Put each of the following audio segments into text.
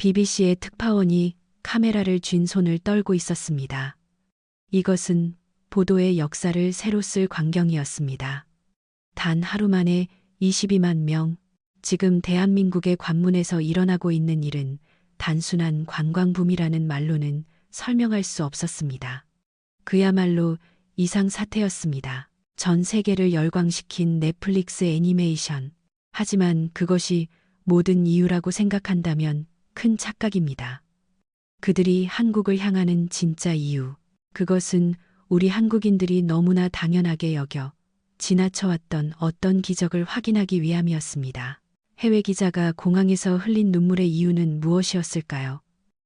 BBC의 특파원이 카메라를 쥔 손을 떨고 있었습니다. 이것은 보도의 역사를 새로 쓸 광경이었습니다. 단 하루 만에 22만 명, 지금 대한민국의 관문에서 일어나고 있는 일은 단순한 관광붐이라는 말로는 설명할 수 없었습니다. 그야말로 이상사태였습니다. 전 세계를 열광시킨 넷플릭스 애니메이션. 하지만 그것이 모든 이유라고 생각한다면 큰 착각입니다. 그들이 한국을 향하는 진짜 이유. 그것은 우리 한국인들이 너무나 당연하게 여겨 지나쳐왔던 어떤 기적을 확인하기 위함이었습니다. 해외 기자가 공항에서 흘린 눈물의 이유는 무엇이었을까요?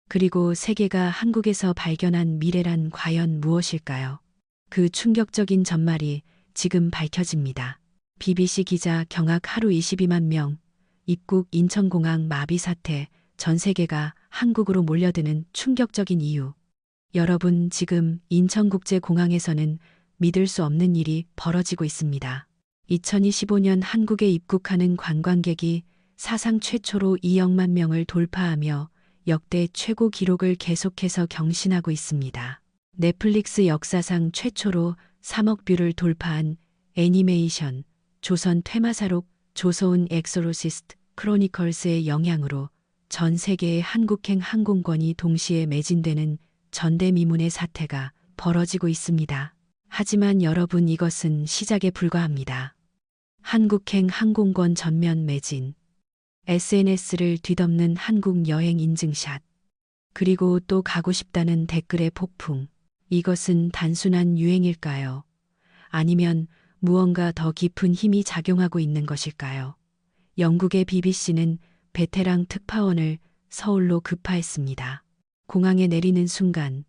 그리고 세계가 한국에서 발견한 미래란 과연 무엇일까요? 그 충격적인 전말이 지금 밝혀집니다. BBC 기자 경악 하루 22만 명, 입국 인천공항 마비 사태, 전 세계가 한국으로 몰려드는 충격적인 이유. 여러분, 지금 인천국제공항에서는 믿을 수 없는 일이 벌어지고 있습니다. 2025년 한국에 입국하는 관광객이 사상 최초로 2억만 명을 돌파하며 역대 최고 기록을 계속해서 경신하고 있습니다. 넷플릭스 역사상 최초로 3억 뷰를 돌파한 애니메이션 조선 퇴마사록 조서운 엑소로시스트 크로니컬스의 영향으로 전 세계의 한국행 항공권이 동시에 매진되는 전대미문의 사태가 벌어지고 있습니다. 하지만 여러분, 이것은 시작에 불과합니다. 한국행 항공권 전면 매진, SNS를 뒤덮는 한국 여행 인증샷, 그리고 또 가고 싶다는 댓글의 폭풍. 이것은 단순한 유행일까요? 아니면 무언가 더 깊은 힘이 작용하고 있는 것일까요? 영국의 BBC는 베테랑 특파원을 서울로 급파했습니다. 공항에 내리는 순간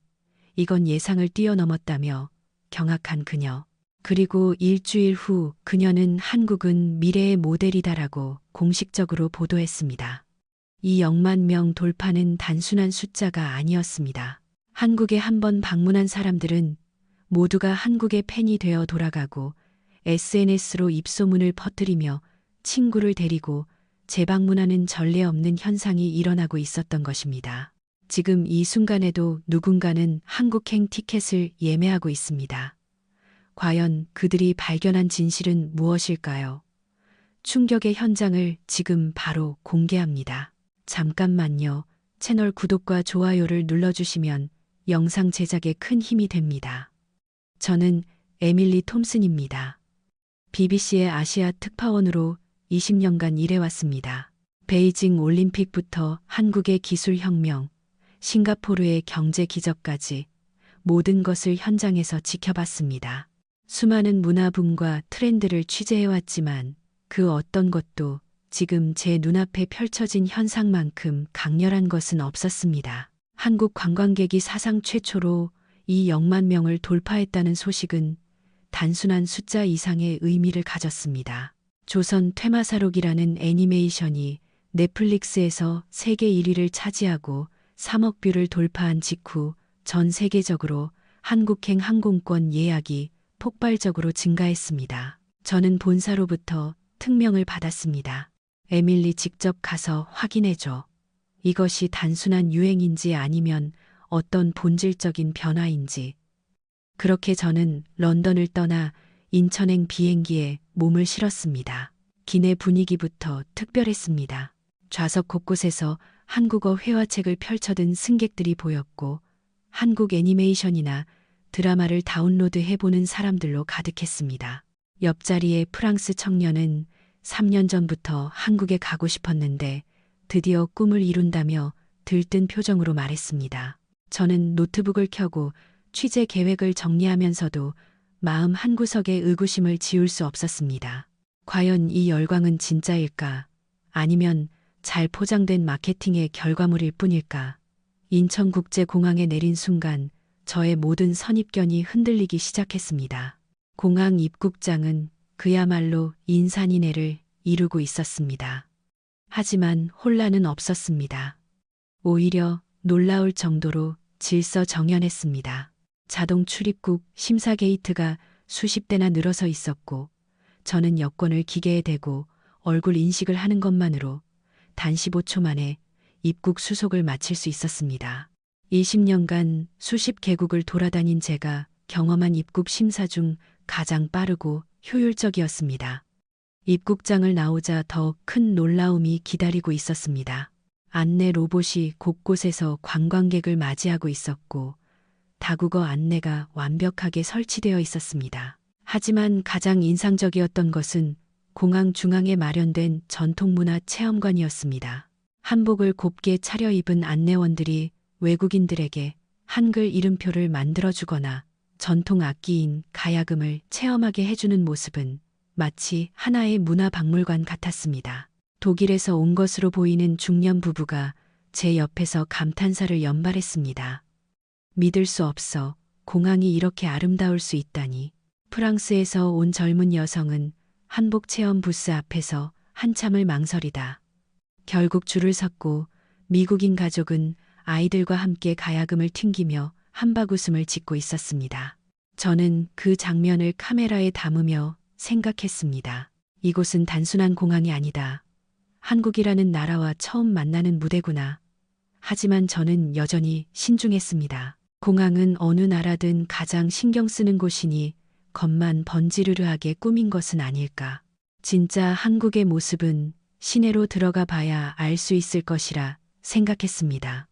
이건 예상을 뛰어넘었다며 경악한 그녀. 그리고 일주일 후 그녀는 한국은 미래의 모델이다라고 공식적으로 보도했습니다. 2억만 명 돌파는 단순한 숫자가 아니었습니다. 한국에 한번 방문한 사람들은 모두가 한국의 팬이 되어 돌아가고 SNS로 입소문을 퍼뜨리며 친구를 데리고 재방문하는 전례 없는 현상이 일어나고 있었던 것입니다. 지금 이 순간에도 누군가는 한국행 티켓을 예매하고 있습니다. 과연 그들이 발견한 진실은 무엇일까요? 충격의 현장을 지금 바로 공개합니다. 잠깐만요. 채널 구독과 좋아요를 눌러주시면 영상 제작에 큰 힘이 됩니다. 저는 에밀리 톰슨입니다. BBC의 아시아 특파원으로 20년간 일해왔습니다. 베이징 올림픽부터 한국의 기술혁명, 싱가포르의 경제 기적까지 모든 것을 현장에서 지켜봤습니다. 수많은 문화붐과 트렌드를 취재해왔지만 그 어떤 것도 지금 제 눈앞에 펼쳐진 현상만큼 강렬한 것은 없었습니다. 한국 관광객이 사상 최초로 2억만 명을 돌파했다는 소식은 단순한 숫자 이상의 의미를 가졌습니다. 조선 퇴마사록이라는 애니메이션이 넷플릭스에서 세계 1위를 차지하고 3억 뷰를 돌파한 직후 전 세계적으로 한국행 항공권 예약이 폭발적으로 증가했습니다. 저는 본사로부터 특명을 받았습니다. 에밀리, 직접 가서 확인해줘. 이것이 단순한 유행인지 아니면 어떤 본질적인 변화인지. 그렇게 저는 런던을 떠나 인천행 비행기에 몸을 실었습니다. 기내 분위기부터 특별했습니다. 좌석 곳곳에서 한국어 회화책을 펼쳐든 승객들이 보였고 한국 애니메이션이나 드라마를 다운로드해보는 사람들로 가득했습니다. 옆자리의 프랑스 청년은 3년 전부터 한국에 가고 싶었는데 드디어 꿈을 이룬다며 들뜬 표정으로 말했습니다. 저는 노트북을 켜고 취재 계획을 정리하면서도 마음 한구석에 의구심을 지울 수 없었습니다. 과연 이 열광은 진짜일까? 아니면 잘 포장된 마케팅의 결과물일 뿐일까? 인천국제공항에 내린 순간 저의 모든 선입견이 흔들리기 시작했습니다. 공항 입국장은 그야말로 인산인해를 이루고 있었습니다. 하지만 혼란은 없었습니다. 오히려 놀라울 정도로 질서정연했습니다. 자동 출입국 심사 게이트가 수십 대나 늘어서 있었고 저는 여권을 기계에 대고 얼굴 인식을 하는 것만으로 단 15초 만에 입국 수속을 마칠 수 있었습니다. 20년간 수십 개국을 돌아다닌 제가 경험한 입국 심사 중 가장 빠르고 효율적이었습니다. 입국장을 나오자 더 큰 놀라움이 기다리고 있었습니다. 안내 로봇이 곳곳에서 관광객을 맞이하고 있었고 다국어 안내가 완벽하게 설치되어 있었습니다. 하지만 가장 인상적이었던 것은 공항 중앙에 마련된 전통문화 체험관이었습니다. 한복을 곱게 차려입은 안내원들이 외국인들에게 한글 이름표를 만들어주거나 전통 악기인 가야금을 체험하게 해주는 모습은 마치 하나의 문화박물관 같았습니다. 독일에서 온 것으로 보이는 중년 부부가 제 옆에서 감탄사를 연발했습니다. 믿을 수 없어. 공항이 이렇게 아름다울 수 있다니. 프랑스에서 온 젊은 여성은 한복 체험 부스 앞에서 한참을 망설이다 결국 줄을 섰고 미국인 가족은 아이들과 함께 가야금을 튕기며 한박웃음을 짓고 있었습니다. 저는 그 장면을 카메라에 담으며 생각했습니다. 이곳은 단순한 공항이 아니다. 한국이라는 나라와 처음 만나는 무대구나. 하지만 저는 여전히 신중했습니다. 공항은 어느 나라든 가장 신경 쓰는 곳이니 겉만 번지르르하게 꾸민 것은 아닐까. 진짜 한국의 모습은 시내로 들어가 봐야 알 수 있을 것이라 생각했습니다.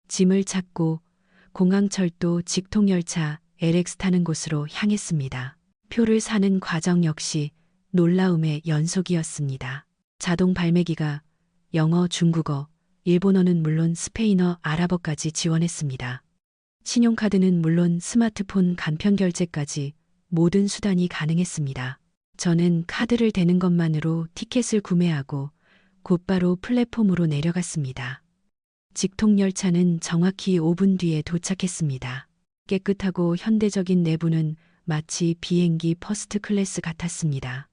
짐을 찾고 공항철도 직통열차 LX 타는 곳으로 향했습니다. 표를 사는 과정 역시 놀라움의 연속이었습니다. 자동 발매기가 영어, 중국어, 일본어는 물론 스페인어, 아랍어까지 지원했습니다. 신용카드는 물론 스마트폰 간편 결제까지 모든 수단이 가능했습니다. 저는 카드를 대는 것만으로 티켓을 구매하고 곧바로 플랫폼으로 내려갔습니다. 직통열차는 정확히 5분 뒤에 도착했습니다. 깨끗하고 현대적인 내부는 마치 비행기 퍼스트 클래스 같았습니다.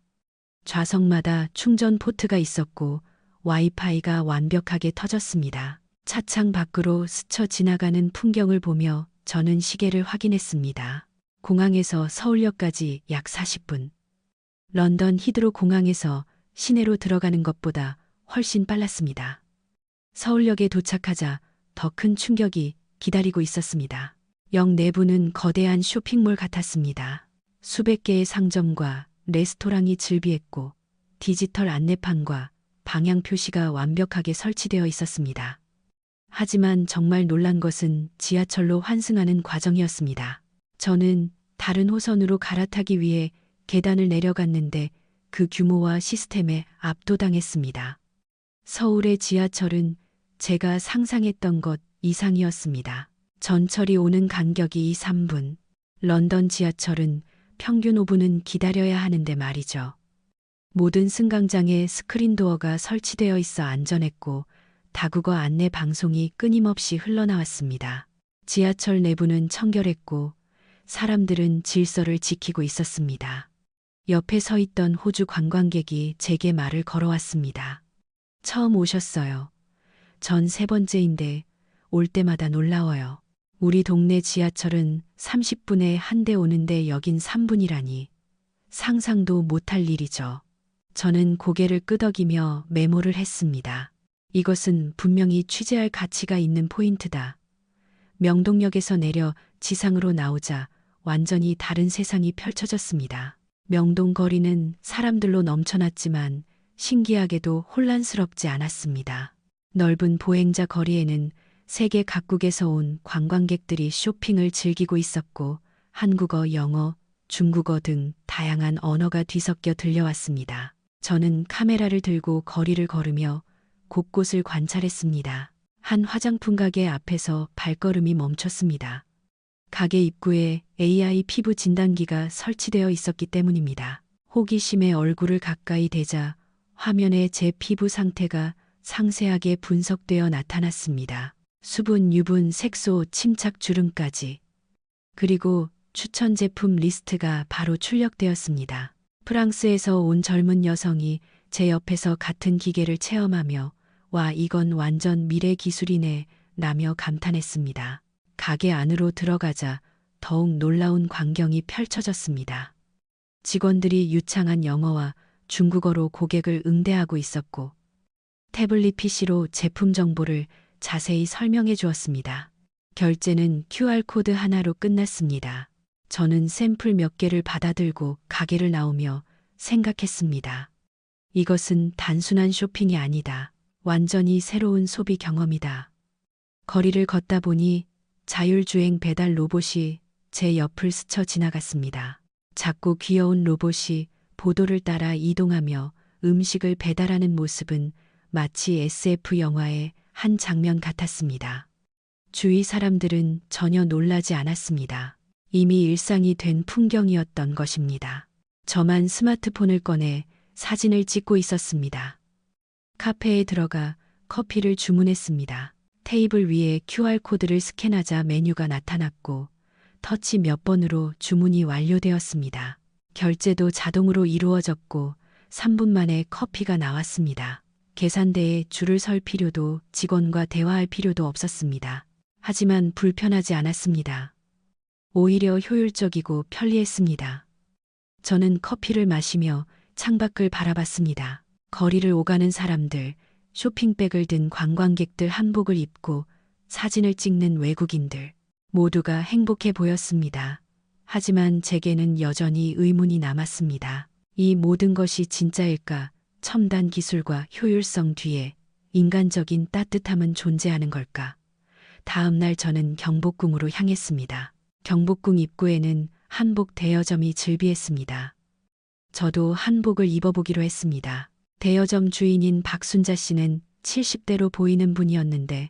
좌석마다 충전 포트가 있었고 와이파이가 완벽하게 터졌습니다. 차창 밖으로 스쳐 지나가는 풍경을 보며 저는 시계를 확인했습니다. 공항에서 서울역까지 약 40분. 런던 히드로 공항에서 시내로 들어가는 것보다 훨씬 빨랐습니다. 서울역에 도착하자 더 큰 충격이 기다리고 있었습니다. 역 내부는 거대한 쇼핑몰 같았습니다. 수백 개의 상점과 레스토랑이 즐비했고 디지털 안내판과 방향 표시가 완벽하게 설치되어 있었습니다. 하지만 정말 놀란 것은 지하철로 환승하는 과정이었습니다. 저는 다른 호선으로 갈아타기 위해 계단을 내려갔는데 그 규모와 시스템에 압도당했습니다. 서울의 지하철은 제가 상상했던 것 이상이었습니다. 전철이 오는 간격이 3분, 런던 지하철은 평균 5분은 기다려야 하는데 말이죠. 모든 승강장에 스크린 도어가 설치되어 있어 안전했고 다국어 안내 방송이 끊임없이 흘러나왔습니다. 지하철 내부는 청결했고 사람들은 질서를 지키고 있었습니다. 옆에 서 있던 호주 관광객이 제게 말을 걸어왔습니다. 처음 오셨어요. 전 세 번째인데 올 때마다 놀라워요. 우리 동네 지하철은 30분에 한 대 오는데 여긴 3분이라니. 상상도 못할 일이죠. 저는 고개를 끄덕이며 메모를 했습니다. 이것은 분명히 취재할 가치가 있는 포인트다. 명동역에서 내려 지상으로 나오자 완전히 다른 세상이 펼쳐졌습니다. 명동 거리는 사람들로 넘쳐났지만 신기하게도 혼란스럽지 않았습니다. 넓은 보행자 거리에는 세계 각국에서 온 관광객들이 쇼핑을 즐기고 있었고 한국어, 영어, 중국어 등 다양한 언어가 뒤섞여 들려왔습니다. 저는 카메라를 들고 거리를 걸으며 곳곳을 관찰했습니다. 한 화장품 가게 앞에서 발걸음이 멈췄습니다. 가게 입구에 AI 피부 진단기가 설치되어 있었기 때문입니다. 호기심에 얼굴을 가까이 대자 화면에 제 피부 상태가 상세하게 분석되어 나타났습니다. 수분, 유분, 색소, 침착 주름까지. 그리고 추천 제품 리스트가 바로 출력되었습니다. 프랑스에서 온 젊은 여성이 제 옆에서 같은 기계를 체험하며 와, 이건 완전 미래 기술이네 라며 감탄했습니다. 가게 안으로 들어가자 더욱 놀라운 광경이 펼쳐졌습니다. 직원들이 유창한 영어와 중국어로 고객을 응대하고 있었고 태블릿 PC로 제품 정보를 자세히 설명해 주었습니다. 결제는 QR코드 하나로 끝났습니다. 저는 샘플 몇 개를 받아들고 가게를 나오며 생각했습니다. 이것은 단순한 쇼핑이 아니다. 완전히 새로운 소비 경험이다. 거리를 걷다 보니 자율주행 배달 로봇이 제 옆을 스쳐 지나갔습니다. 작고 귀여운 로봇이 보도를 따라 이동하며 음식을 배달하는 모습은 마치 SF 영화의 한 장면 같았습니다. 주위 사람들은 전혀 놀라지 않았습니다. 이미 일상이 된 풍경이었던 것입니다. 저만 스마트폰을 꺼내 사진을 찍고 있었습니다. 카페에 들어가 커피를 주문했습니다. 테이블 위에 QR코드를 스캔하자 메뉴가 나타났고 터치 몇 번으로 주문이 완료되었습니다. 결제도 자동으로 이루어졌고 3분 만에 커피가 나왔습니다. 계산대에 줄을 설 필요도 직원과 대화할 필요도 없었습니다. 하지만 불편하지 않았습니다. 오히려 효율적이고 편리했습니다. 저는 커피를 마시며 창밖을 바라봤습니다. 거리를 오가는 사람들, 쇼핑백을 든 관광객들, 한복을 입고 사진을 찍는 외국인들, 모두가 행복해 보였습니다. 하지만 제게는 여전히 의문이 남았습니다. 이 모든 것이 진짜일까? 첨단 기술과 효율성 뒤에 인간적인 따뜻함은 존재하는 걸까? 다음 날 저는 경복궁으로 향했습니다. 경복궁 입구에는 한복 대여점이 즐비했습니다. 저도 한복을 입어보기로 했습니다. 대여점 주인인 박순자 씨는 70대로 보이는 분이었는데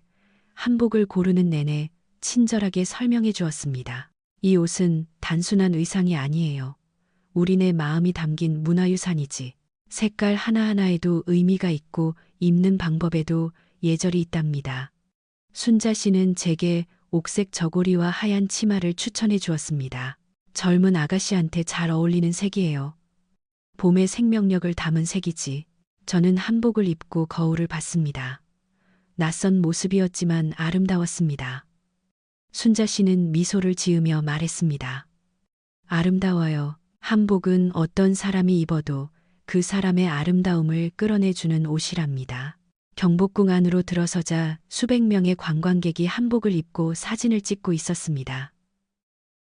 한복을 고르는 내내 친절하게 설명해 주었습니다. 이 옷은 단순한 의상이 아니에요. 우리네 마음이 담긴 문화유산이지. 색깔 하나하나에도 의미가 있고 입는 방법에도 예절이 있답니다. 순자 씨는 제게 옥색 저고리와 하얀 치마를 추천해 주었습니다. 젊은 아가씨한테 잘 어울리는 색이에요. 봄의 생명력을 담은 색이지. 저는 한복을 입고 거울을 봤습니다. 낯선 모습이었지만 아름다웠습니다. 순자 씨는 미소를 지으며 말했습니다. 아름다워요. 한복은 어떤 사람이 입어도 그 사람의 아름다움을 끌어내주는 옷이랍니다. 경복궁 안으로 들어서자 수백 명의 관광객이 한복을 입고 사진을 찍고 있었습니다.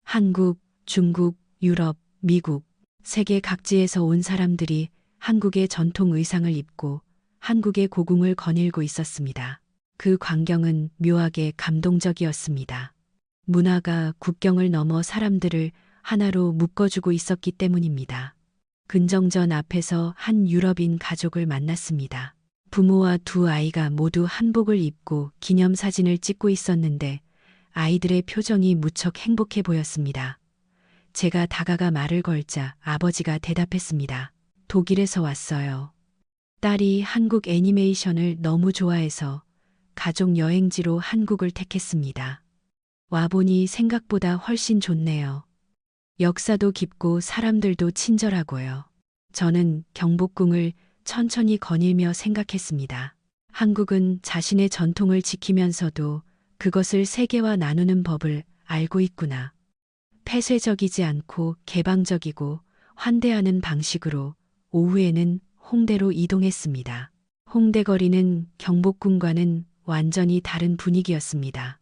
한국, 중국, 유럽, 미국, 세계 각지에서 온 사람들이 한국의 전통 의상을 입고 한국의 고궁을 거닐고 있었습니다. 그 광경은 묘하게 감동적이었습니다. 문화가 국경을 넘어 사람들을 하나로 묶어주고 있었기 때문입니다. 근정전 앞에서 한 유럽인 가족을 만났습니다. 부모와 두 아이가 모두 한복을 입고 기념사진을 찍고 있었는데 아이들의 표정이 무척 행복해 보였습니다. 제가 다가가 말을 걸자 아버지가 대답했습니다. 독일에서 왔어요. 딸이 한국 애니메이션을 너무 좋아해서 가족 여행지로 한국을 택했습니다. 와보니 생각보다 훨씬 좋네요. 역사도 깊고 사람들도 친절하고요. 저는 경복궁을 천천히 거닐며 생각했습니다. 한국은 자신의 전통을 지키면서도 그것을 세계와 나누는 법을 알고 있구나. 폐쇄적이지 않고 개방적이고 환대하는 방식으로 오후에는 홍대로 이동했습니다. 홍대 거리는 경복궁과는 완전히 다른 분위기였습니다.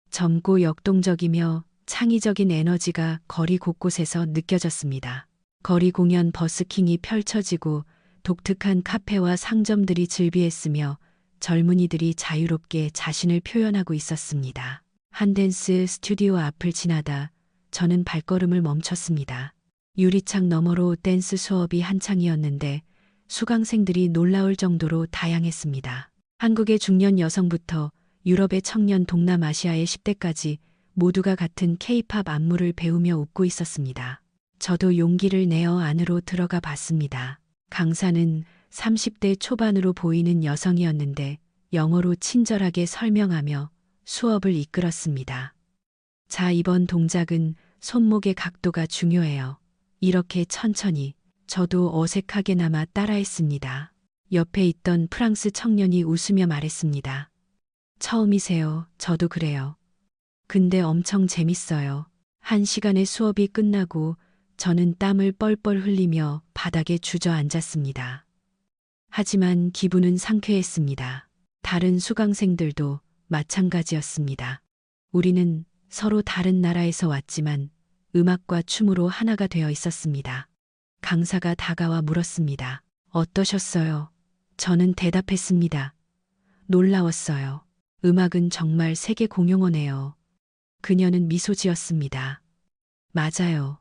젊고 역동적이며 창의적인 에너지가 거리 곳곳에서 느껴졌습니다. 거리 공연 버스킹이 펼쳐지고 독특한 카페와 상점들이 즐비했으며 젊은이들이 자유롭게 자신을 표현하고 있었습니다. 한 댄스 스튜디오 앞을 지나다 저는 발걸음을 멈췄습니다. 유리창 너머로 댄스 수업이 한창이었는데 수강생들이 놀라울 정도로 다양했습니다. 한국의 중년 여성부터 유럽의 청년, 동남아시아의 10대까지 모두가 같은 K-팝 안무를 배우며 웃고 있었습니다. 저도 용기를 내어 안으로 들어가 봤습니다. 강사는 30대 초반으로 보이는 여성이었는데 영어로 친절하게 설명하며 수업을 이끌었습니다. 자, 이번 동작은 손목의 각도가 중요해요. 이렇게 천천히. 저도 어색하게나마 따라했습니다. 옆에 있던 프랑스 청년이 웃으며 말했습니다. 처음이세요. 저도 그래요. 근데 엄청 재밌어요. 1시간의 수업이 끝나고 저는 땀을 뻘뻘 흘리며 바닥에 주저앉았습니다. 하지만 기분은 상쾌했습니다. 다른 수강생들도 마찬가지였습니다. 우리는 서로 다른 나라에서 왔지만 음악과 춤으로 하나가 되어 있었습니다. 강사가 다가와 물었습니다. 어떠셨어요? 저는 대답했습니다. 놀라웠어요. 음악은 정말 세계 공용어네요. 그녀는 미소 지었습니다. 맞아요.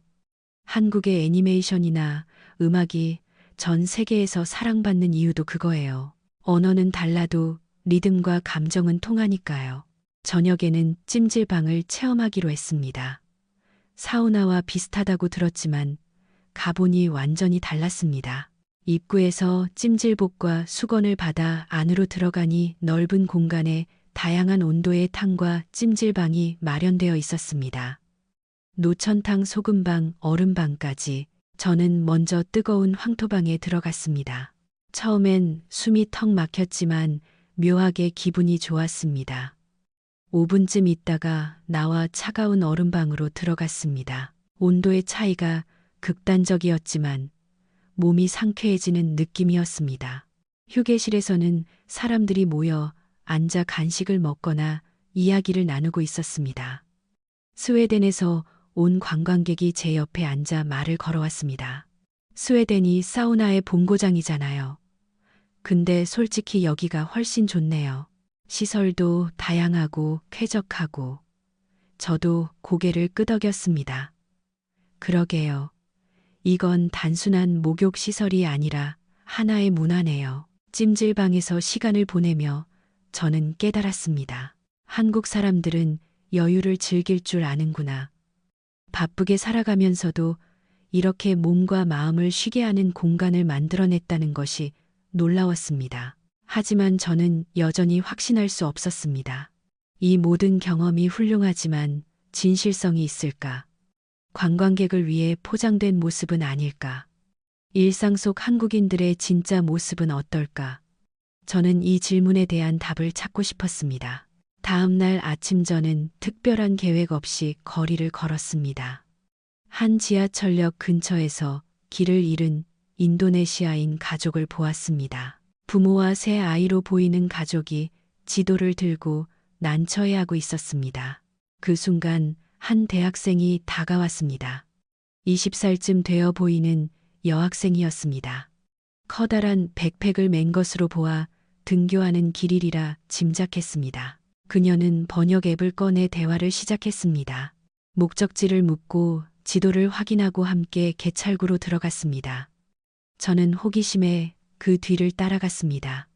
한국의 애니메이션이나 음악이 전 세계에서 사랑받는 이유도 그거예요. 언어는 달라도 리듬과 감정은 통하니까요. 저녁에는 찜질방을 체험하기로 했습니다. 사우나와 비슷하다고 들었지만 가보니 완전히 달랐습니다. 입구에서 찜질복과 수건을 받아 안으로 들어가니 넓은 공간에 다양한 온도의 탕과 찜질방이 마련되어 있었습니다. 노천탕, 소금방, 얼음방까지. 저는 먼저 뜨거운 황토방에 들어갔습니다. 처음엔 숨이 턱 막혔지만 묘하게 기분이 좋았습니다. 5분쯤 있다가 나와 차가운 얼음방으로 들어갔습니다. 온도의 차이가 극단적이었지만 몸이 상쾌해지는 느낌이었습니다. 휴게실에서는 사람들이 모여 앉아 간식을 먹거나 이야기를 나누고 있었습니다. 스웨덴에서 온 관광객이 제 옆에 앉아 말을 걸어왔습니다. 스웨덴이 사우나의 본고장이잖아요. 근데 솔직히 여기가 훨씬 좋네요. 시설도 다양하고 쾌적하고. 저도 고개를 끄덕였습니다. 그러게요. 이건 단순한 목욕 시설이 아니라 하나의 문화네요. 찜질방에서 시간을 보내며 저는 깨달았습니다. 한국 사람들은 여유를 즐길 줄 아는구나. 바쁘게 살아가면서도 이렇게 몸과 마음을 쉬게 하는 공간을 만들어냈다는 것이 놀라웠습니다. 하지만 저는 여전히 확신할 수 없었습니다. 이 모든 경험이 훌륭하지만 진실성이 있을까? 관광객을 위해 포장된 모습은 아닐까? 일상 속 한국인들의 진짜 모습은 어떨까? 저는 이 질문에 대한 답을 찾고 싶었습니다. 다음 날 아침 저는 특별한 계획 없이 거리를 걸었습니다. 한 지하철역 근처에서 길을 잃은 인도네시아인 가족을 보았습니다. 부모와 새 아이로 보이는 가족이 지도를 들고 난처해하고 있었습니다. 그 순간 한 대학생이 다가왔습니다. 20살쯤 되어 보이는 여학생이었습니다. 커다란 백팩을 맨 것으로 보아 등교하는 길이라 짐작했습니다. 그녀는 번역 앱을 꺼내 대화를 시작했습니다. 목적지를 묻고 지도를 확인하고 함께 개찰구로 들어갔습니다. 저는 호기심에 그 뒤를 따라갔습니다.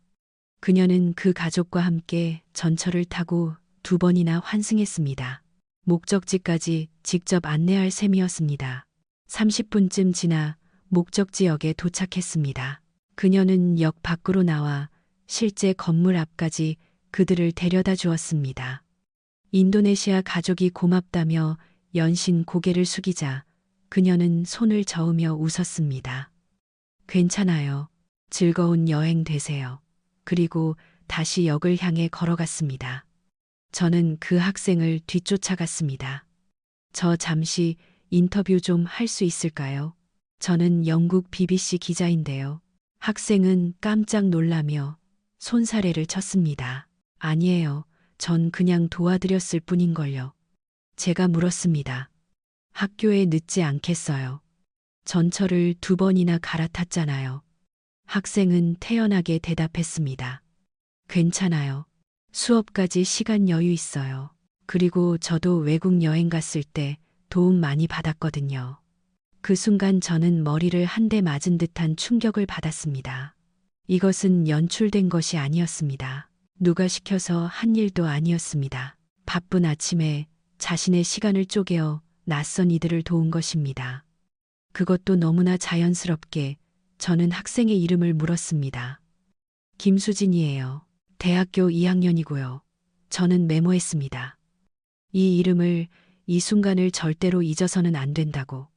그녀는 그 가족과 함께 전철을 타고 2번이나 환승했습니다. 목적지까지 직접 안내할 셈이었습니다. 30분쯤 지나 목적지역에 도착했습니다. 그녀는 역 밖으로 나와 실제 건물 앞까지 그들을 데려다 주었습니다. 인도네시아 가족이 고맙다며 연신 고개를 숙이자 그녀는 손을 저으며 웃었습니다. 괜찮아요. 즐거운 여행 되세요. 그리고 다시 역을 향해 걸어갔습니다. 저는 그 학생을 뒤쫓아갔습니다. 저 잠시 인터뷰 좀 할 수 있을까요? 저는 영국 BBC 기자인데요. 학생은 깜짝 놀라며 손사래를 쳤습니다. 아니에요. 전 그냥 도와드렸을 뿐인걸요. 제가 물었습니다. 학교에 늦지 않겠어요. 전철을 2번이나 갈아탔잖아요. 학생은 태연하게 대답했습니다. 괜찮아요. 수업까지 시간 여유 있어요. 그리고 저도 외국 여행 갔을 때 도움 많이 받았거든요. 그 순간 저는 머리를 한 대 맞은 듯한 충격을 받았습니다. 이것은 연출된 것이 아니었습니다. 누가 시켜서 한 일도 아니었습니다. 바쁜 아침에 자신의 시간을 쪼개어 낯선 이들을 도운 것입니다. 그것도 너무나 자연스럽게 저는 학생의 이름을 물었습니다. 김수진이에요. 대학교 2학년이고요. 저는 메모했습니다. 이 이름을, 이 순간을 절대로 잊어서는 안 된다고.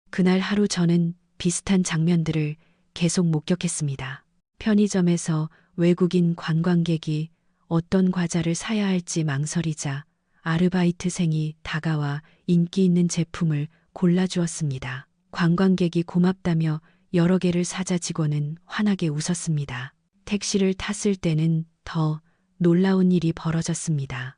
그날 하루 저는 비슷한 장면들을 계속 목격했습니다. 편의점에서 외국인 관광객이 어떤 과자를 사야 할지 망설이자 아르바이트생이 다가와 인기 있는 제품을 골라주었습니다. 관광객이 고맙다며 여러 개를 사자 직원은 환하게 웃었습니다. 택시를 탔을 때는 더 놀라운 일이 벌어졌습니다.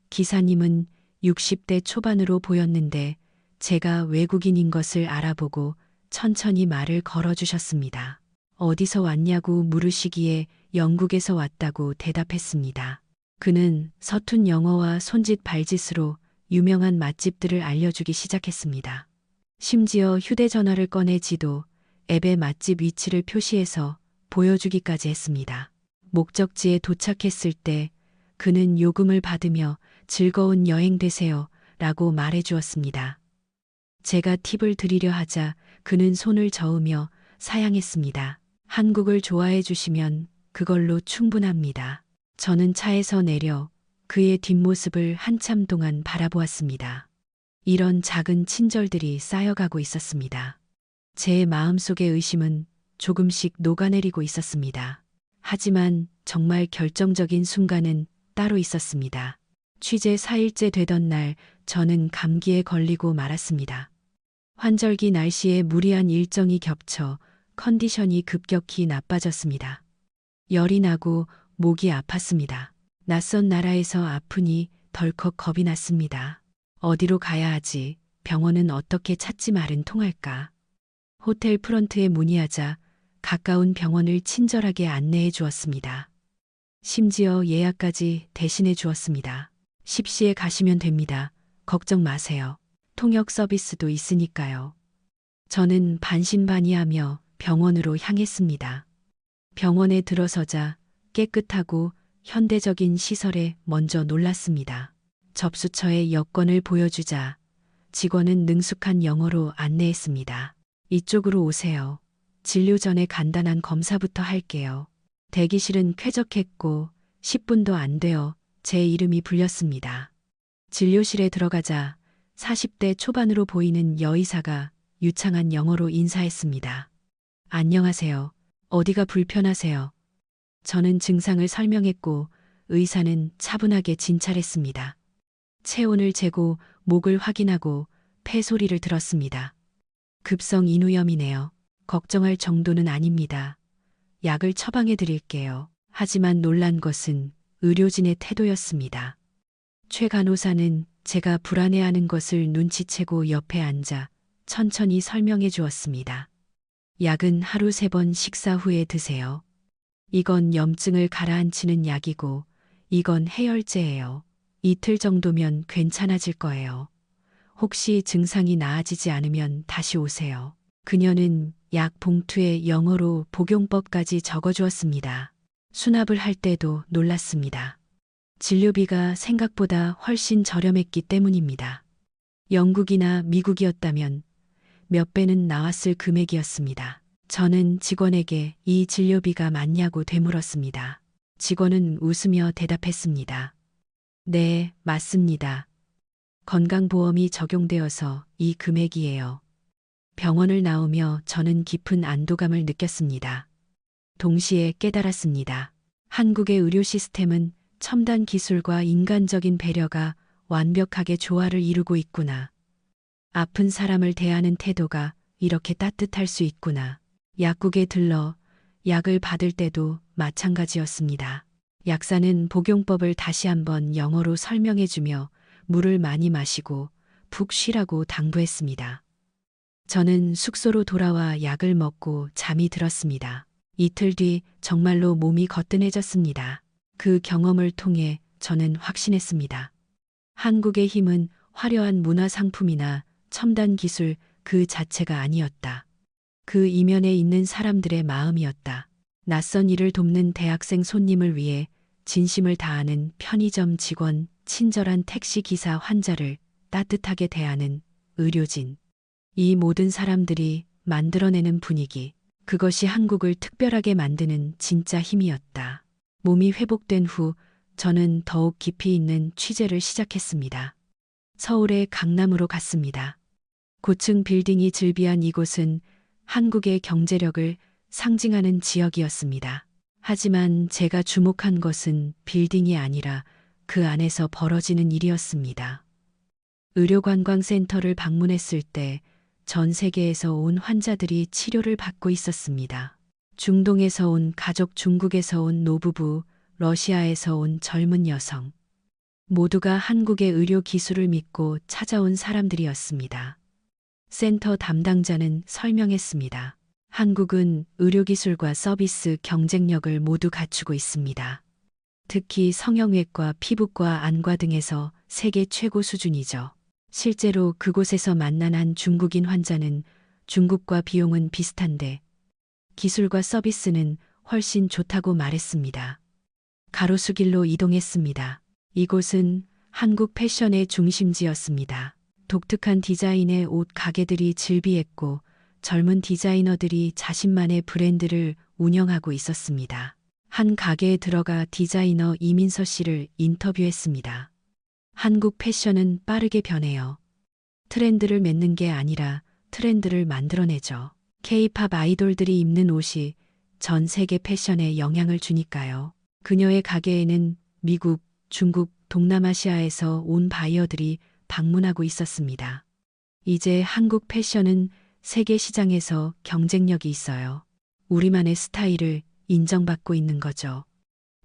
기사님은 60대 초반으로 보였는데 제가 외국인인 것을 알아보고 천천히 말을 걸어주셨습니다. 어디서 왔냐고 물으시기에 영국에서 왔다고 대답했습니다. 그는 서툰 영어와 손짓 발짓으로 유명한 맛집들을 알려주기 시작했습니다. 심지어 휴대전화를 꺼내 지도, 앱의 맛집 위치를 표시해서 보여주기까지 했습니다. 목적지에 도착했을 때 그는 요금을 받으며 즐거운 여행 되세요 라고 말해 주었습니다. 제가 팁을 드리려 하자 그는 손을 저으며 사양했습니다. 한국을 좋아해 주시면 그걸로 충분합니다. 저는 차에서 내려 그의 뒷모습을 한참 동안 바라보았습니다. 이런 작은 친절들이 쌓여가고 있었습니다. 제 마음속의 의심은 조금씩 녹아내리고 있었습니다. 하지만 정말 결정적인 순간은 따로 있었습니다. 취재 4일째 되던 날 저는 감기에 걸리고 말았습니다. 환절기 날씨에 무리한 일정이 겹쳐 컨디션이 급격히 나빠졌습니다. 열이 나고 목이 아팠습니다. 낯선 나라에서 아프니 덜컥 겁이 났습니다. 어디로 가야 하지? 병원은 어떻게 찾지 말은 통할까? 호텔 프런트에 문의하자 가까운 병원을 친절하게 안내해 주었습니다. 심지어 예약까지 대신해 주었습니다. 십시에 가시면 됩니다. 걱정 마세요. 통역 서비스도 있으니까요. 저는 반신반의하며 병원으로 향했습니다. 병원에 들어서자 깨끗하고 현대적인 시설에 먼저 놀랐습니다. 접수처에 여권을 보여주자 직원은 능숙한 영어로 안내했습니다. 이쪽으로 오세요. 진료 전에 간단한 검사부터 할게요. 대기실은 쾌적했고 10분도 안 되어 제 이름이 불렸습니다. 진료실에 들어가자 40대 초반으로 보이는 여의사가 유창한 영어로 인사했습니다. 안녕하세요. 어디가 불편하세요? 저는 증상을 설명했고 의사는 차분하게 진찰했습니다. 체온을 재고 목을 확인하고 폐 소리를 들었습니다. 급성 인후염이네요. 걱정할 정도는 아닙니다. 약을 처방해 드릴게요. 하지만 놀란 것은 의료진의 태도였습니다. 최 간호사는 제가 불안해하는 것을 눈치채고 옆에 앉아 천천히 설명해 주었습니다. 약은 하루 3번 식사 후에 드세요. 이건 염증을 가라앉히는 약이고 이건 해열제예요. 이틀 정도면 괜찮아질 거예요. 혹시 증상이 나아지지 않으면 다시 오세요. 그녀는 약 봉투에 영어로 복용법까지 적어주었습니다. 수납을 할 때도 놀랐습니다. 진료비가 생각보다 훨씬 저렴했기 때문입니다. 영국이나 미국이었다면 몇 배는 나왔을 금액이었습니다. 저는 직원에게 이 진료비가 맞냐고 되물었습니다. 직원은 웃으며 대답했습니다. 네, 맞습니다. 건강보험이 적용되어서 이 금액이에요. 병원을 나오며 저는 깊은 안도감을 느꼈습니다. 동시에 깨달았습니다. 한국의 의료 시스템은 첨단 기술과 인간적인 배려가 완벽하게 조화를 이루고 있구나. 아픈 사람을 대하는 태도가 이렇게 따뜻할 수 있구나. 약국에 들러 약을 받을 때도 마찬가지였습니다. 약사는 복용법을 다시 한번 영어로 설명해주며 물을 많이 마시고 푹 쉬라고 당부했습니다. 저는 숙소로 돌아와 약을 먹고 잠이 들었습니다. 이틀 뒤 정말로 몸이 거뜬해졌습니다. 그 경험을 통해 저는 확신했습니다. 한국의 힘은 화려한 문화 상품이나 첨단 기술 그 자체가 아니었다. 그 이면에 있는 사람들의 마음이었다. 낯선 일을 돕는 대학생 손님을 위해 진심을 다하는 편의점 직원, 친절한 택시 기사, 환자를 따뜻하게 대하는 의료진. 이 모든 사람들이 만들어내는 분위기. 그것이 한국을 특별하게 만드는 진짜 힘이었다. 몸이 회복된 후 저는 더욱 깊이 있는 취재를 시작했습니다. 서울의 강남으로 갔습니다. 고층 빌딩이 즐비한 이곳은 한국의 경제력을 상징하는 지역이었습니다. 하지만 제가 주목한 것은 빌딩이 아니라 그 안에서 벌어지는 일이었습니다. 의료관광센터를 방문했을 때 전 세계에서 온 환자들이 치료를 받고 있었습니다. 중동에서 온 가족, 중국에서 온 노부부, 러시아에서 온 젊은 여성. 모두가 한국의 의료 기술을 믿고 찾아온 사람들이었습니다. 센터 담당자는 설명했습니다. 한국은 의료기술과 서비스 경쟁력을 모두 갖추고 있습니다. 특히 성형외과, 피부과, 안과 등에서 세계 최고 수준이죠. 실제로 그곳에서 만난 한 중국인 환자는 중국과 비용은 비슷한데 기술과 서비스는 훨씬 좋다고 말했습니다. 가로수길로 이동했습니다. 이곳은 한국 패션의 중심지였습니다. 독특한 디자인의 옷 가게들이 즐비했고 젊은 디자이너들이 자신만의 브랜드를 운영하고 있었습니다. 한 가게에 들어가 디자이너 이민서 씨를 인터뷰했습니다. 한국 패션은 빠르게 변해요. 트렌드를 맺는 게 아니라 트렌드를 만들어내죠. K-팝 아이돌들이 입는 옷이 전 세계 패션에 영향을 주니까요. 그녀의 가게에는 미국, 중국, 동남아시아에서 온 바이어들이 방문하고 있었습니다. 이제 한국 패션은 세계 시장에서 경쟁력이 있어요. 우리만의 스타일을 인정받고 있는 거죠.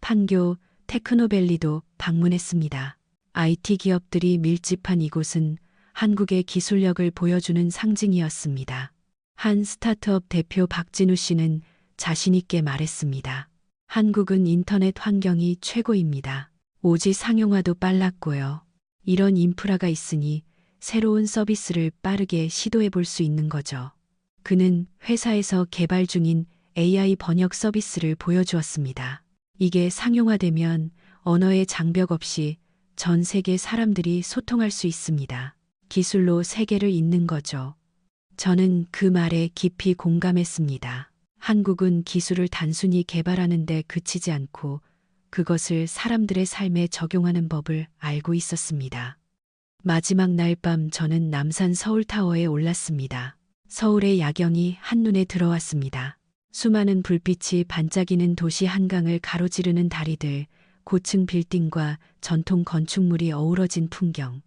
판교, 테크노밸리도 방문했습니다. IT 기업들이 밀집한 이곳은 한국의 기술력을 보여주는 상징이었습니다. 한 스타트업 대표 박진우 씨는 자신 있게 말했습니다. 한국은 인터넷 환경이 최고입니다. 오지 상용화도 빨랐고요. 이런 인프라가 있으니 새로운 서비스를 빠르게 시도해 볼 수 있는 거죠. 그는 회사에서 개발 중인 AI 번역 서비스를 보여주었습니다. 이게 상용화되면 언어의 장벽 없이 전 세계 사람들이 소통할 수 있습니다. 기술로 세계를 잇는 거죠. 저는 그 말에 깊이 공감했습니다. 한국은 기술을 단순히 개발하는 데 그치지 않고 그것을 사람들의 삶에 적용하는 법을 알고 있었습니다. 마지막 날 밤 저는 남산 서울타워에 올랐습니다. 서울의 야경이 한눈에 들어왔습니다. 수많은 불빛이 반짝이는 도시 한강을 가로지르는 다리들, 고층 빌딩과 전통 건축물이 어우러진 풍경.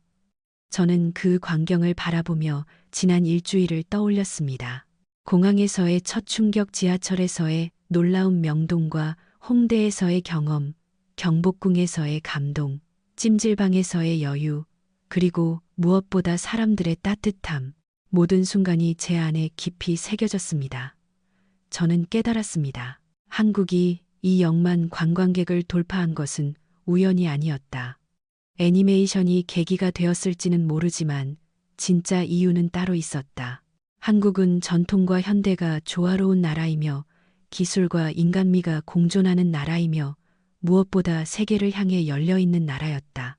저는 그 광경을 바라보며 지난 일주일을 떠올렸습니다. 공항에서의 첫 충격, 지하철에서의 놀라운 명동과 홍대에서의 경험, 경복궁에서의 감동, 찜질방에서의 여유, 그리고 무엇보다 사람들의 따뜻함, 모든 순간이 제 안에 깊이 새겨졌습니다. 저는 깨달았습니다. 한국이 2억만 관광객을 돌파한 것은 우연이 아니었다. 애니메이션이 계기가 되었을지는 모르지만 진짜 이유는 따로 있었다. 한국은 전통과 현대가 조화로운 나라이며 기술과 인간미가 공존하는 나라이며 무엇보다 세계를 향해 열려있는 나라였다.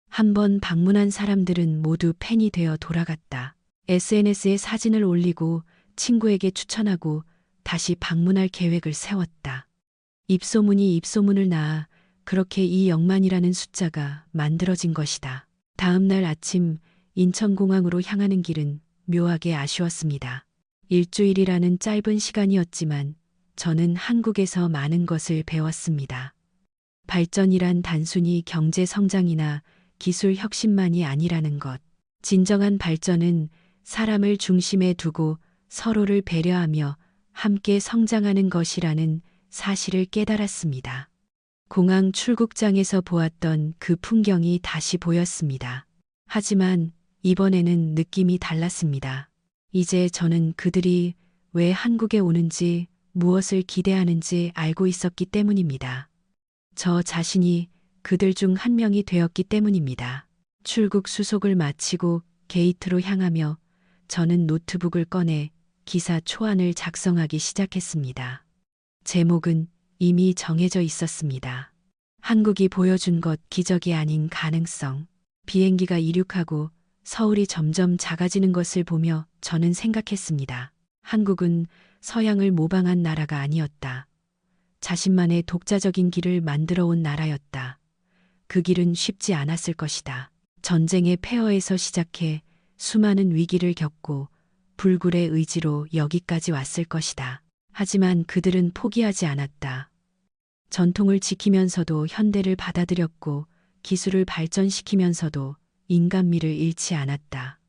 한 번 방문한 사람들은 모두 팬이 되어 돌아갔다. SNS에 사진을 올리고 친구에게 추천하고 다시 방문할 계획을 세웠다. 입소문이 입소문을 낳아 그렇게 2억만이라는 숫자가 만들어진 것이다. 다음 날 아침 인천공항으로 향하는 길은 묘하게 아쉬웠습니다. 일주일이라는 짧은 시간이었지만 저는 한국에서 많은 것을 배웠습니다. 발전이란 단순히 경제 성장이나 기술 혁신만이 아니라는 것. 진정한 발전은 사람을 중심에 두고 서로를 배려하며 함께 성장하는 것이라는 사실을 깨달았습니다. 공항 출국장에서 보았던 그 풍경이 다시 보였습니다. 하지만 이번에는 느낌이 달랐습니다. 이제 저는 그들이 왜 한국에 오는지 무엇을 기대하는지 알고 있었기 때문입니다. 저 자신이 그들 중 한 명이 되었기 때문입니다. 출국 수속을 마치고 게이트로 향하며 저는 노트북을 꺼내 기사 초안을 작성하기 시작했습니다. 제목은 이미 정해져 있었습니다. 한국이 보여준 것, 기적이 아닌 가능성. 비행기가 이륙하고 서울이 점점 작아지는 것을 보며 저는 생각했습니다. 한국은 서양을 모방한 나라가 아니었다. 자신만의 독자적인 길을 만들어 온 나라였다. 그 길은 쉽지 않았을 것이다. 전쟁의 폐허에서 시작해 수많은 위기를 겪고 불굴의 의지로 여기까지 왔을 것이다. 하지만 그들은 포기하지 않았다. 전통을 지키면서도 현대를 받아들였고 기술을 발전시키면서도 인간미를 잃지 않았다.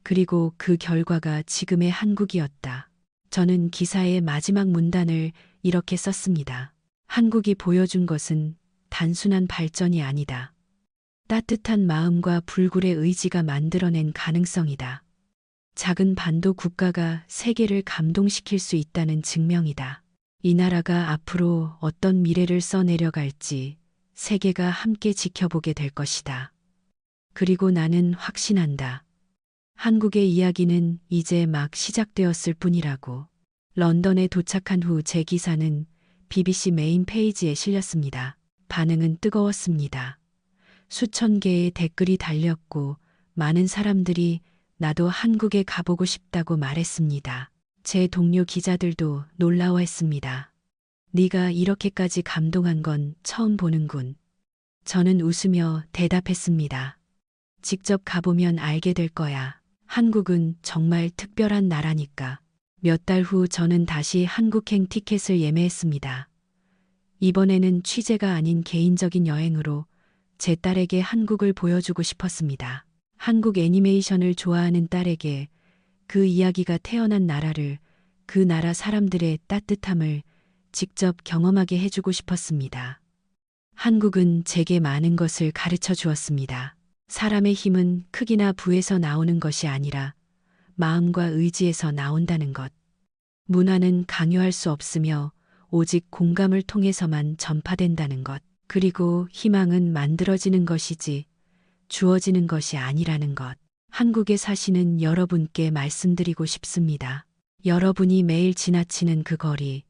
그리고 그 결과가 지금의 한국이었다. 저는 기사의 마지막 문단을 이렇게 썼습니다. 한국이 보여준 것은 단순한 발전이 아니다. 따뜻한 마음과 불굴의 의지가 만들어낸 가능성이다. 작은 반도 국가가 세계를 감동시킬 수 있다는 증명이다. 이 나라가 앞으로 어떤 미래를 써내려갈지 세계가 함께 지켜보게 될 것이다. 그리고 나는 확신한다. 한국의 이야기는 이제 막 시작되었을 뿐이라고. 런던에 도착한 후 제 기사는 BBC 메인 페이지에 실렸습니다. 반응은 뜨거웠습니다. 수천 개의 댓글이 달렸고 많은 사람들이 나도 한국에 가보고 싶다고 말했습니다. 제 동료 기자들도 놀라워했습니다. 네가 이렇게까지 감동한 건 처음 보는군. 저는 웃으며 대답했습니다. 직접 가보면 알게 될 거야. 한국은 정말 특별한 나라니까. 몇 달 후 저는 다시 한국행 티켓을 예매했습니다. 이번에는 취재가 아닌 개인적인 여행으로 제 딸에게 한국을 보여주고 싶었습니다. 한국 애니메이션을 좋아하는 딸에게 그 이야기가 태어난 나라를, 그 나라 사람들의 따뜻함을 직접 경험하게 해주고 싶었습니다. 한국은 제게 많은 것을 가르쳐 주었습니다. 사람의 힘은 크기나 부에서 나오는 것이 아니라 마음과 의지에서 나온다는 것. 문화는 강요할 수 없으며 오직 공감을 통해서만 전파된다는 것. 그리고 희망은 만들어지는 것이지 주어지는 것이 아니라는 것. 한국에 사시는 여러분께 말씀드리고 싶습니다. 여러분이 매일 지나치는 그 거리,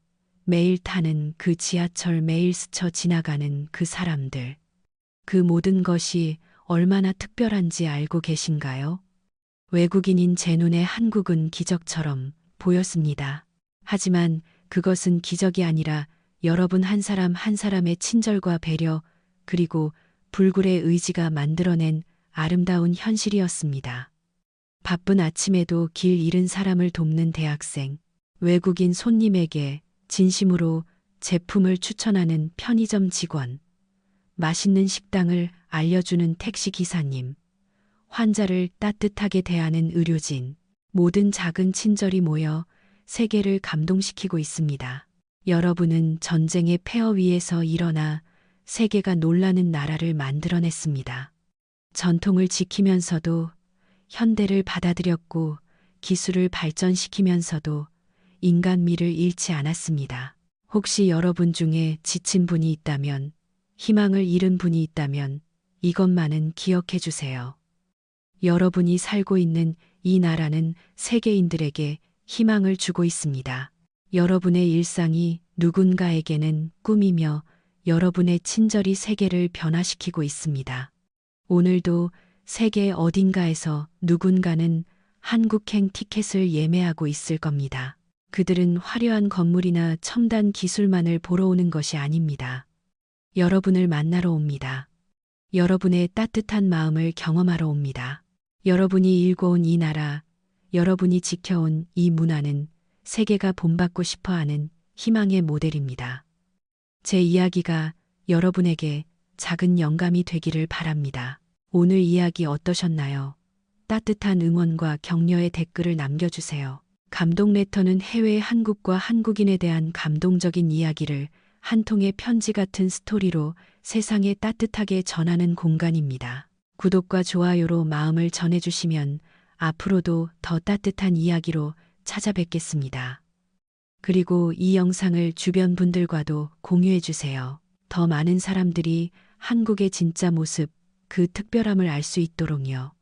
매일 타는 그 지하철, 매일 스쳐 지나가는 그 사람들. 그 모든 것이 얼마나 특별한지 알고 계신가요? 외국인인 제 눈에 한국은 기적처럼 보였습니다. 하지만 그것은 기적이 아니라 여러분 한 사람 한 사람의 친절과 배려, 그리고 불굴의 의지가 만들어낸 아름다운 현실이었습니다. 바쁜 아침에도 길 잃은 사람을 돕는 대학생, 외국인 손님에게 진심으로 제품을 추천하는 편의점 직원, 맛있는 식당을 알려주는 택시 기사님, 환자를 따뜻하게 대하는 의료진, 모든 작은 친절이 모여 세계를 감동시키고 있습니다. 여러분은 전쟁의 폐허 위에서 일어나 세계가 놀라는 나라를 만들어냈습니다. 전통을 지키면서도 현대를 받아들였고 기술을 발전시키면서도 인간미를 잃지 않았습니다. 혹시 여러분 중에 지친 분이 있다면, 희망을 잃은 분이 있다면 이것만은 기억해 주세요. 여러분이 살고 있는 이 나라는 세계인들에게 희망을 주고 있습니다. 여러분의 일상이 누군가에게는 꿈이며 여러분의 친절이 세계를 변화시키고 있습니다. 오늘도 세계 어딘가에서 누군가는 한국행 티켓을 예매하고 있을 겁니다. 그들은 화려한 건물이나 첨단 기술만을 보러 오는 것이 아닙니다. 여러분을 만나러 옵니다. 여러분의 따뜻한 마음을 경험하러 옵니다. 여러분이 일궈온 이 나라, 여러분이 지켜온 이 문화는 세계가 본받고 싶어하는 희망의 모델입니다. 제 이야기가 여러분에게 작은 영감이 되기를 바랍니다. 오늘 이야기 어떠셨나요? 따뜻한 응원과 격려의 댓글을 남겨주세요. 감동 레터는 해외 한국과 한국인에 대한 감동적인 이야기를 한 통의 편지 같은 스토리로 세상에 따뜻하게 전하는 공간입니다. 구독과 좋아요로 마음을 전해주시면 앞으로도 더 따뜻한 이야기로 찾아뵙겠습니다. 그리고 이 영상을 주변 분들과도 공유해주세요. 더 많은 사람들이 한국의 진짜 모습, 그 특별함을 알 수 있도록요.